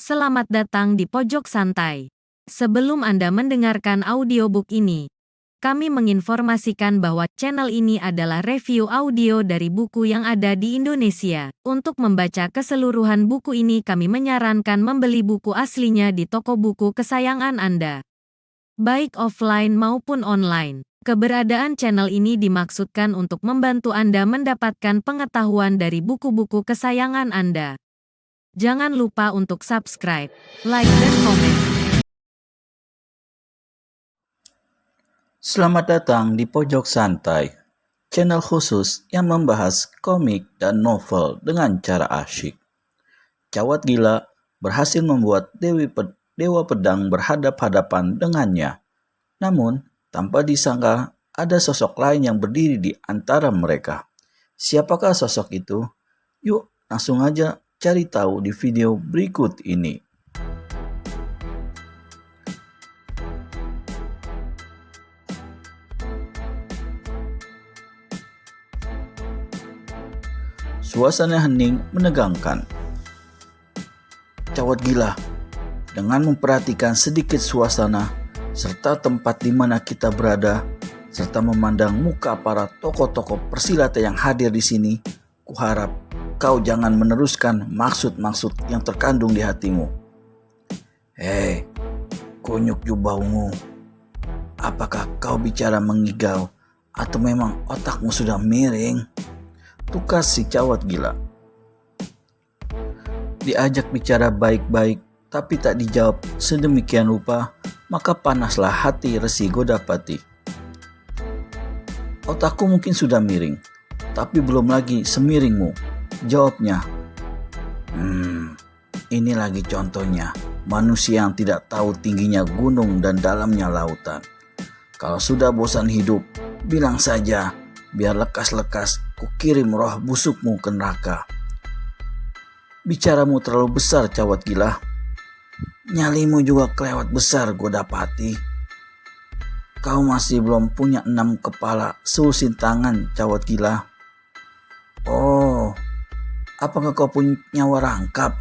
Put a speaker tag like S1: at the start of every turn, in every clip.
S1: Selamat datang di Pojok Santai. Sebelum Anda mendengarkan audiobook ini, kami menginformasikan bahwa channel ini adalah review audio dari buku yang ada di Indonesia. Untuk membaca keseluruhan buku ini, kami menyarankan membeli buku aslinya di toko buku kesayangan Anda, baik offline maupun online. Keberadaan channel ini dimaksudkan untuk membantu Anda mendapatkan pengetahuan dari buku-buku kesayangan Anda. Jangan lupa untuk subscribe, like, dan komen.
S2: Selamat datang di Pojok Santai, channel khusus yang membahas komik dan novel dengan cara asyik. Cawat Gila berhasil membuat Dewa Pedang berhadap-hadapan dengannya. Namun, tanpa disangka ada sosok lain yang berdiri di antara mereka. Siapakah sosok itu? Yuk, langsung aja cari tahu di video berikut ini. Suasana hening menegangkan. Cawat Gila, dengan memperhatikan sedikit suasana serta tempat di mana kita berada, serta memandang muka para tokoh-tokoh persilatan yang hadir di sini, kuharap kau jangan meneruskan maksud-maksud yang terkandung di hatimu. Hei, kunyuk jubah ungu, apakah kau bicara mengigau atau memang otakmu sudah miring? Tukas si Cawat Gila. Diajak bicara baik-baik tapi tak dijawab sedemikian rupa, maka panaslah hati Resi Godapati. Otakku mungkin sudah miring, tapi belum lagi semiringmu, jawabnya. Ini lagi contohnya manusia yang tidak tahu tingginya gunung dan dalamnya lautan. Kalau sudah bosan hidup, bilang saja, biar lekas-lekas kukirim roh busukmu ke neraka. Bicaramu terlalu besar, Cawat Gila. Nyalimu juga kelewat besar, Godapati. Kau masih belum punya 6 kepala seusin tangan, Cawat Gila. Oh, apakah kau punya nyawa rangkap?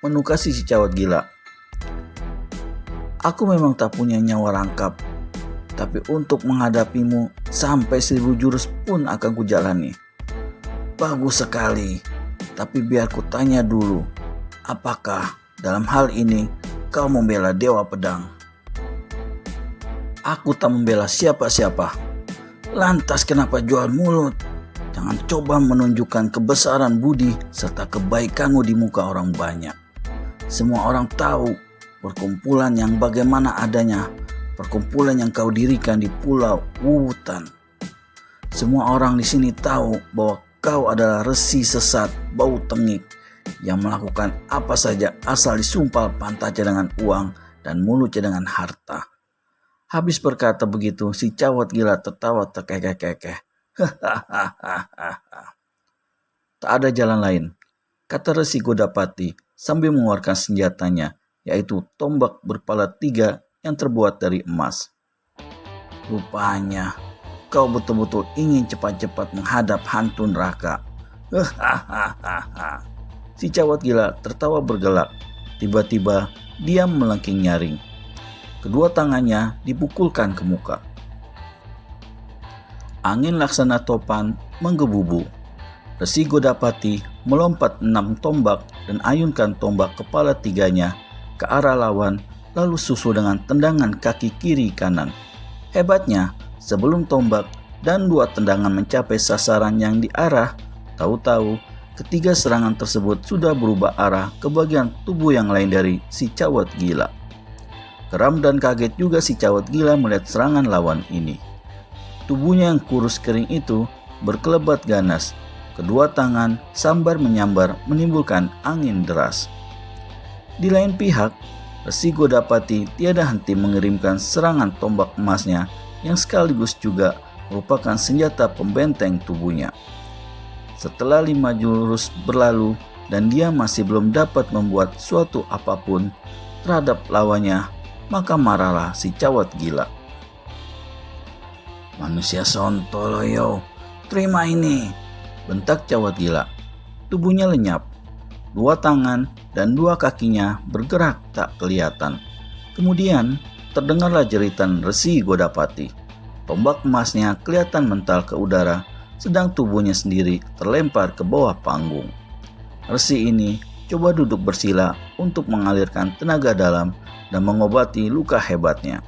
S2: Menukasi si Cawat Gila. Aku memang tak punya nyawa rangkap, tapi untuk menghadapimu sampai 1000 jurus pun akan kujalani. Bagus sekali, tapi biar ku tanya dulu, apakah dalam hal ini kau membela Dewa Pedang? Aku tak membela siapa-siapa. Lantas kenapa jual mulut? Jangan coba menunjukkan kebesaran budi serta kebaikanmu di muka orang banyak. Semua orang tahu perkumpulan yang bagaimana adanya, perkumpulan yang kau dirikan di Pulau Wuwutan. Semua orang di sini tahu bahwa kau adalah resi sesat bau tengik yang melakukan apa saja asal disumpal pantatnya dengan uang dan mulutnya dengan harta. Habis berkata begitu, si Cawat Gila tertawa terkekeh-kekeh. Tak ada jalan lain, kata Resi Godapati sambil mengeluarkan senjatanya, yaitu tombak berpala 3 yang terbuat dari emas. Rupanya kau betul-betul ingin cepat-cepat menghadap hantu neraka. Si Cawat Gila tertawa bergelak. Tiba-tiba dia melengking nyaring. Kedua tangannya dipukulkan ke muka. Angin laksana topan menggebubu. Resi Godapati melompat 6 tombak dan ayunkan tombak kepala 3-nya ke arah lawan, lalu susul dengan tendangan kaki kiri kanan. Hebatnya, sebelum tombak dan 2 tendangan mencapai sasaran yang diarah, tahu-tahu ketiga serangan tersebut sudah berubah arah ke bagian tubuh yang lain dari si Cawat Gila. Geram dan kaget juga si Cawat Gila melihat serangan lawan ini. Tubuhnya yang kurus kering itu berkelebat ganas. Kedua tangan sambar menyambar menimbulkan angin deras. Di lain pihak, Resi Godapati tiada henti mengirimkan serangan tombak emasnya yang sekaligus juga merupakan senjata pembenteng tubuhnya. Setelah 5 jurus berlalu dan dia masih belum dapat membuat suatu apapun terhadap lawannya, maka marahlah si Cawat Gila. Manusia sontoloyo, terima ini, bentak Cawat Gila. Tubuhnya lenyap. 2 tangan dan dua kakinya bergerak tak kelihatan. Kemudian terdengarlah jeritan Resi Godapati. Tombak emasnya kelihatan mental ke udara, sedang tubuhnya sendiri terlempar ke bawah panggung. Resi ini coba duduk bersila untuk mengalirkan tenaga dalam dan mengobati luka hebatnya.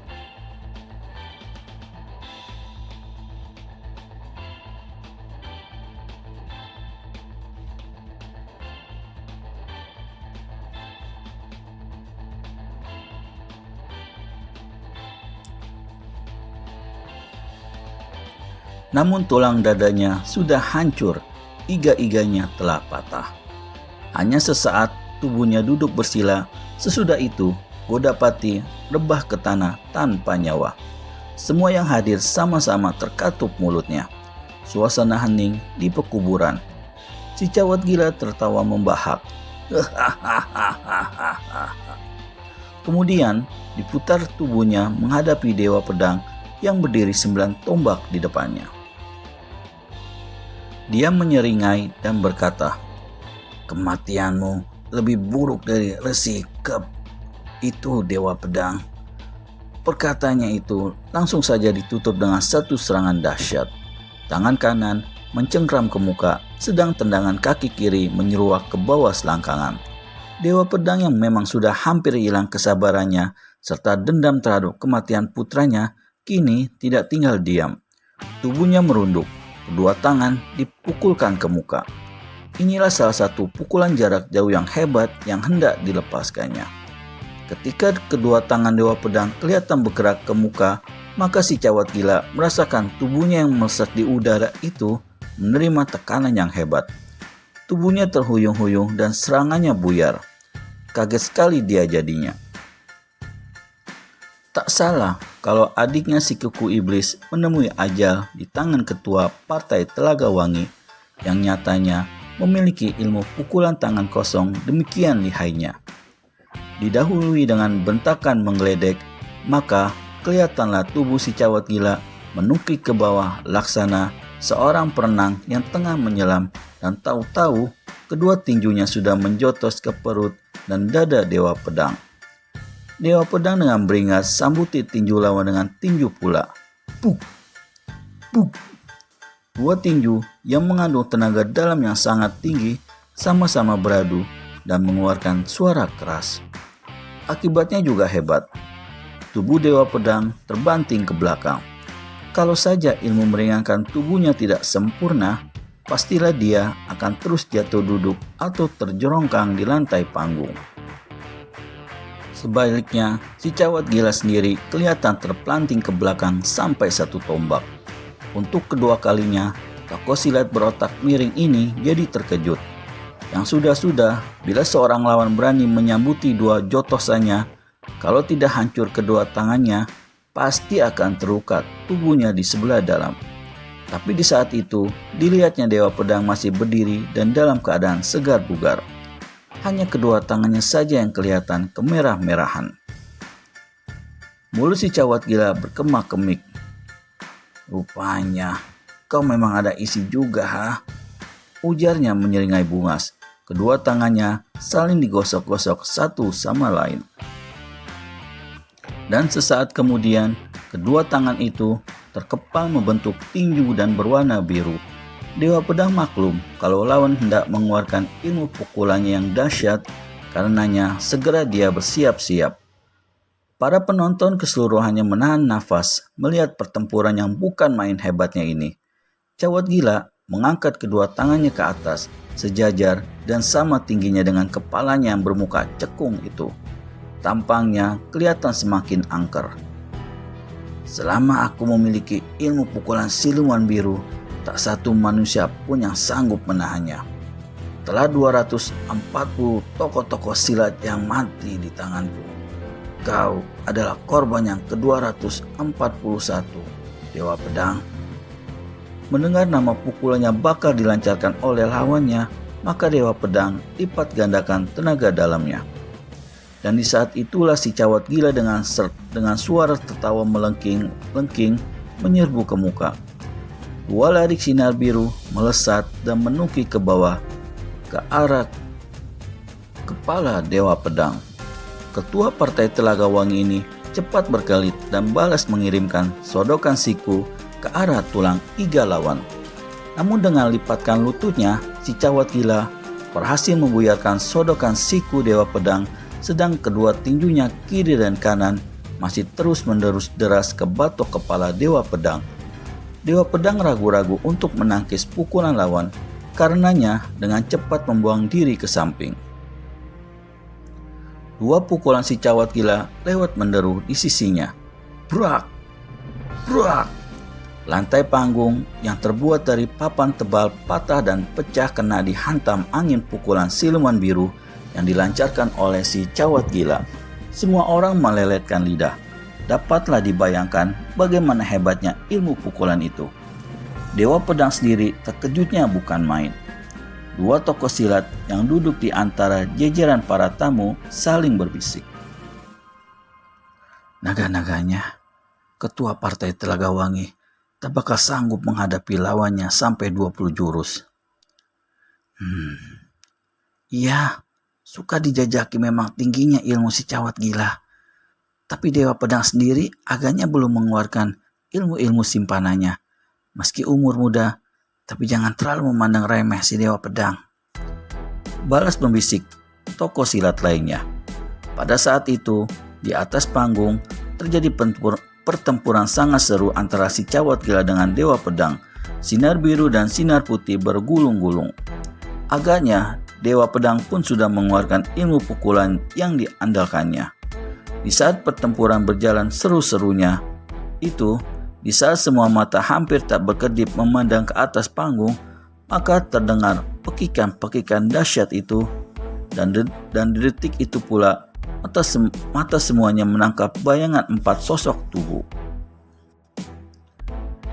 S2: Namun tulang dadanya sudah hancur, iga-iganya telah patah. Hanya sesaat tubuhnya duduk bersila, sesudah itu Godapati rebah ke tanah tanpa nyawa. Semua yang hadir sama-sama terkatup mulutnya. Suasana hening di pekuburan. Si cawat gila tertawa membahak. Kemudian diputar tubuhnya menghadapi Dewa Pedang yang berdiri 9 tombak di depannya. Dia menyeringai dan berkata, "Kematianmu lebih buruk dari Resi Kep itu, Dewa Pedang." Perkataannya itu langsung saja ditutup dengan satu serangan dahsyat. Tangan kanan mencengkram ke muka, sedang tendangan kaki kiri menyeruak ke bawah selangkangan. Dewa Pedang yang memang sudah hampir hilang kesabarannya serta dendam terhadap kematian putranya, kini tidak tinggal diam. Tubuhnya merunduk. Kedua tangan dipukulkan ke muka. Inilah salah satu pukulan jarak jauh yang hebat yang hendak dilepaskannya. Ketika kedua tangan Dewa Pedang kelihatan bergerak ke muka, maka si cawat gila merasakan tubuhnya yang melesat di udara itu menerima tekanan yang hebat. Tubuhnya terhuyung-huyung dan serangannya buyar. Kaget sekali dia jadinya. Tak salah kalau adiknya si Kuku Iblis menemui ajal di tangan ketua Partai Telaga Wangi yang nyatanya memiliki ilmu pukulan tangan kosong demikian lihainya. Didahului dengan bentakan menggeledek, maka kelihatanlah tubuh si cawat gila menukik ke bawah laksana seorang perenang yang tengah menyelam, dan tahu-tahu kedua tinjunya sudah menjotos ke perut dan dada Dewa Pedang. Dewa Pedang dengan beringas sambuti tinju lawan dengan tinju pula. Puk, puk. Dua tinju yang mengandung tenaga dalam yang sangat tinggi sama-sama beradu dan mengeluarkan suara keras. Akibatnya juga hebat. Tubuh Dewa Pedang terbanting ke belakang. Kalau saja ilmu meringankan tubuhnya tidak sempurna, pastilah dia akan terus jatuh duduk atau terjerongkang di lantai panggung. Sebaliknya, si cawat gila sendiri kelihatan terpelanting ke belakang sampai 1 tombak. Untuk kedua kalinya, tokoh silat berotak miring ini jadi terkejut. Yang sudah-sudah, bila seorang lawan berani menyambuti 2 jotosannya, kalau tidak hancur kedua tangannya, pasti akan terluka tubuhnya di sebelah dalam. Tapi di saat itu, dilihatnya Dewa Pedang masih berdiri dan dalam keadaan segar bugar. Hanya kedua tangannya saja yang kelihatan kemerah-merahan. Mulut si cawat gila berkemak-kemik. "Rupanya kau memang ada isi juga, ha?" ujarnya menyeringai bungas. Kedua tangannya saling digosok-gosok satu sama lain. Dan sesaat kemudian, kedua tangan itu terkepal membentuk tinju dan berwarna biru. Dewa Pedang maklum kalau lawan hendak mengeluarkan ilmu pukulannya yang dahsyat, karenanya segera dia bersiap-siap. Para penonton keseluruhannya menahan nafas melihat pertempuran yang bukan main hebatnya ini. Cawat gila mengangkat kedua tangannya ke atas, sejajar dan sama tingginya dengan kepalanya yang bermuka cekung itu. Tampangnya kelihatan semakin angker. "Selama aku memiliki ilmu pukulan siluman biru, tak satu manusia pun yang sanggup menahannya. Telah 240 tokoh-tokoh silat yang mati di tanganku. Kau adalah korban yang ke-241, Dewa Pedang." Mendengar nama pukulannya bakal dilancarkan oleh lawannya, maka Dewa Pedang lipat gandakan tenaga dalamnya. Dan di saat itulah si cawat gila dengan suara tertawa melengking menyerbu ke muka. 2 larik sinar biru melesat dan menukik ke bawah ke arah kepala Dewa Pedang. Ketua Partai Telaga Wangi ini cepat berkelit dan balas mengirimkan sodokan siku ke arah tulang iga lawan. Namun dengan lipatkan lututnya, si cawat gila berhasil membuyarkan sodokan siku Dewa Pedang, sedang kedua tinjunya kiri dan kanan masih terus menerus deras ke batok kepala Dewa Pedang. Dewa Pedang ragu-ragu untuk menangkis pukulan lawan, karenanya dengan cepat membuang diri ke samping. Dua pukulan si cawat gila lewat menderu di sisinya. Brak! Brak! Lantai panggung yang terbuat dari papan tebal patah dan pecah kena dihantam angin pukulan siluman biru yang dilancarkan oleh si cawat gila. Semua orang meleletkan lidah. Dapatlah dibayangkan bagaimana hebatnya ilmu pukulan itu. Dewa Pedang sendiri terkejutnya bukan main. Dua tokoh silat yang duduk di antara jejeran para tamu saling berbisik. Naga-naganya, Ketua Partai Telaga Wangi tak bakal sanggup menghadapi lawannya sampai 20 jurus. Iya, suka dijajaki memang tingginya ilmu si cawat gila. Tapi Dewa Pedang sendiri agaknya belum mengeluarkan ilmu-ilmu simpanannya. Meski umur muda, tapi jangan terlalu memandang remeh si Dewa Pedang. Balas membisik tokoh silat lainnya. Pada saat itu, di atas panggung terjadi pertempuran sangat seru antara si cawat gila dengan Dewa Pedang. Sinar biru dan sinar putih bergulung-gulung. Agaknya Dewa Pedang pun sudah mengeluarkan ilmu pukulan yang diandalkannya. Di saat pertempuran berjalan seru-serunya itu, di saat semua mata hampir tak berkedip memandang ke atas panggung, maka terdengar pekikan-pekikan dahsyat itu, dan di detik itu pula mata semuanya menangkap bayangan 4 sosok tubuh.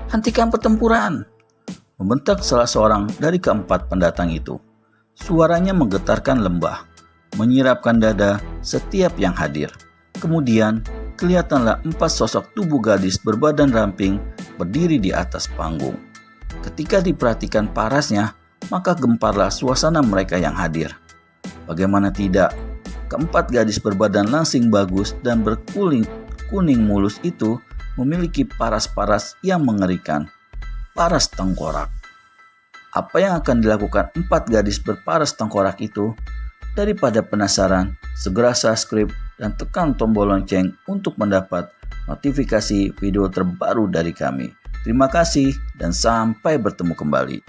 S2: "Hentikan pertempuran!" membentak salah seorang dari keempat pendatang itu. Suaranya menggetarkan lembah, menyirapkan dada setiap yang hadir. Kemudian kelihatanlah 4 sosok tubuh gadis berbadan ramping berdiri di atas panggung. Ketika diperhatikan parasnya, maka gemparlah suasana mereka yang hadir. Bagaimana tidak, keempat gadis berbadan langsing bagus dan berkuning mulus itu memiliki paras-paras yang mengerikan. Paras tengkorak. Apa yang akan dilakukan 4 gadis berparas tengkorak itu? Daripada penasaran, segera subscribe dan tekan tombol lonceng untuk mendapat notifikasi video terbaru dari kami. Terima kasih dan sampai bertemu kembali.